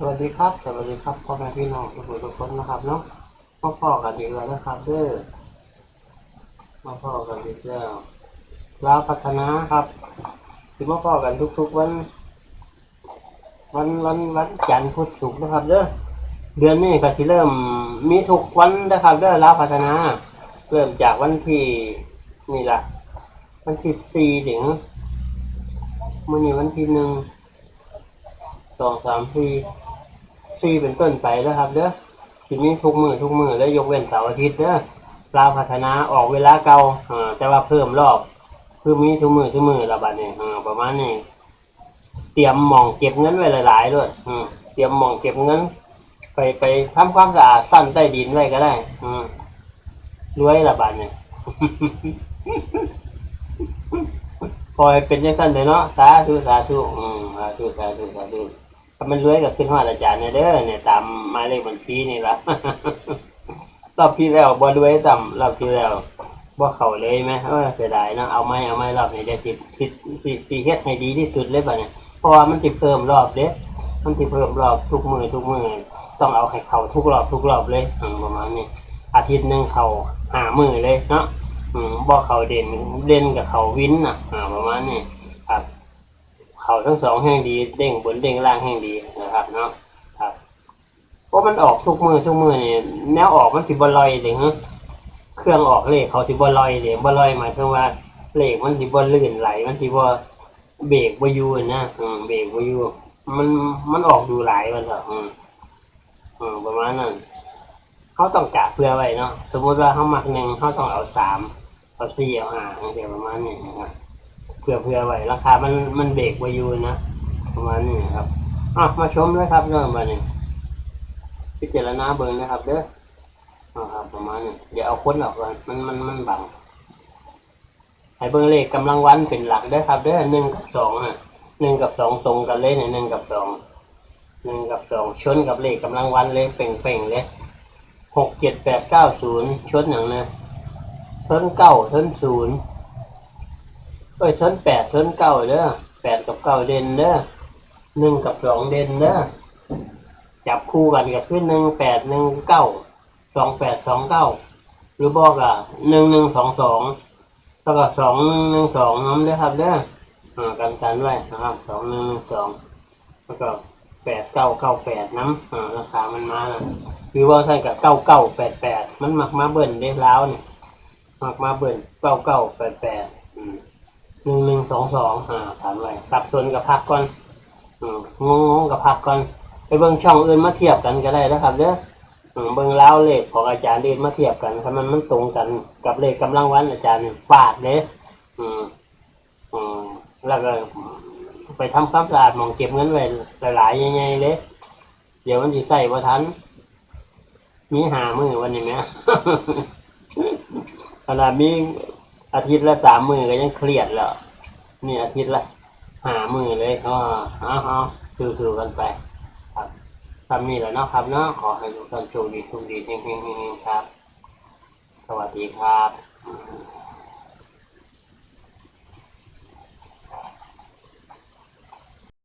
วัสดีครับสวัสดีครับพ่อแม่พี่น้องทุกคนนะครับเนาะมาพ่อกันอีกแล้วนะครับเด้อมาพ่อกันอีกแล้วลาวพัฒนาครับที่มาพ่อกันทุกๆวันจันทร์พุธศุกร์นะครับเด้อเดือนนี้ก็ที่เริ่มมีทุกวันนะครับเด้อลาวพัฒนาเริ่มจากวันที่นี่แหละวันที่4 ถึงมื้อนี้วันที่1 2 3 4เป็นต้นไปแล้วครับเด้อทีนี้ทุกมือแล้วยกเว้นเสาร์อาทิตย์เด้อลาวพัฒนาออกเวลาเก่าแต่ว่าเพิ่มรอบคือมีทุกมือละบาดนี้ประมาณนี้เตรียมหม่องเก็บเงินไว้หลายๆด้วยเตรียมหม่องเก็บเงินไปทำความสะอาดสั้นใต้ดินไว้ก็ได้รวยละบาดนี้ พอเป็นจังซั่นเลยเนาะสาธุถ้ามันรวยก็ขึ้นฮอดอาจารย์เนี่ยเด้อเนี่ยตามหมายเลขบัญชีนี่ล่ะ รอบที่แล้วบ่รวยซ้ำรอบที่แล้วบ่เข้าเลยแม่เสียดายเนาะเอาไหมรอบนี้ได้สิเฮ็ดให้ดีที่สุดเลยบัดนี้เพราะว่ามันสิเพิ่มรอบเด้มันสิเพิ่มรอบทุกมื้อต้องเอาให้เข้าทุกรอบเลยประมาณนี้อาทิตย์นึงเข้า5 มื้อเลยเนาะบ่เข้าเด่นกับเข้าวินน่ะประมาณนี้ครับเข้าทั้งสองแห่งดีเด้งบนเด้งล่างแห่งดีนะครับเนาะครับเพราะมันออกทุกมือนี่แนวออกมันสิบ่ลอยเด้ฮะเครื่องออกเลขเขาสิบ่ลอยเด้บ่ลอยหมายถึงว่าเลขมันสิบ่ลื่นไหลมันสิบ่เบรกบ่อยู่นะเบรกบ่อยู่มันออกดูหลายวันเถอะประมาณนั้นเขาต้องกะเพื่อไว้เนาะสมมติว่าเขามัก1เขาต้องเอา3เอา4เอา5จังซี่ประมาณนี้นะครับเพื่อไว้ราคามันเบรกไว้อยู่นะประมาณนี้ครับมาชมเลยครับเรื่องบัดนี้พิจารณาเบิ่งนะครับเด้อครับประมาณนี้เดี๋ยวเอาคนออกก่อนมันบังให้เบิ่งเลขกำลังวันเป็นหลักเด้อครับเด้อ1กับ21กับ2ตรงกันเลยเนี่ย1กับ2ชนกับเลขกำลังวันเลยเป่งๆเลย6 7 8 9 0ชนอย่างนะชน9ชน0ชน8ชน9เด้อ8กับ9เด่นเด้อ1กับ2เด่นเด้อจับคู่กันก็คือ1 8 1 9 2 8 2 9หรือบอกอ่ะ1122แล้วก็2112นำเด้อครับเด้อกันไว้นะครับ2112แล้วก็8998นำราคามันมาหรือว่าใช่กับ9988มันมักมาเบิ่นได้แล้วนี่มักมาเบิ่น99881122ถามไว้สับสนกับพักก่อนงงกับพักก่อนไปเบิ่งช่องอื่นมาเทียบกันก็ได้นะครับเด้อเบิ่งแล้วเลขของอาจารย์เรียนมาเทียบกันถ้ามันตรงกันกับเลขกำลังวันอาจารย์ฟาดเด้แล้วก็ไปทำความสะอาดหม่องเก็บเงินไว้หลายๆใหญ่ๆเลยเดี๋ยวมันสิใช้บ่ทันมี5 มื้อวันนี้แม่ ขนาดมีอาทิตย์ละ3 มื้อก็ยังเครียดแล้วนี่อาทิตย์ละ5 มื้อเลยเอาสู้ๆกันไปครับทำนี่แหละเนาะครับเนาะขอให้ทุกท่านโชคดีเฮงๆครับสวัสดีครับ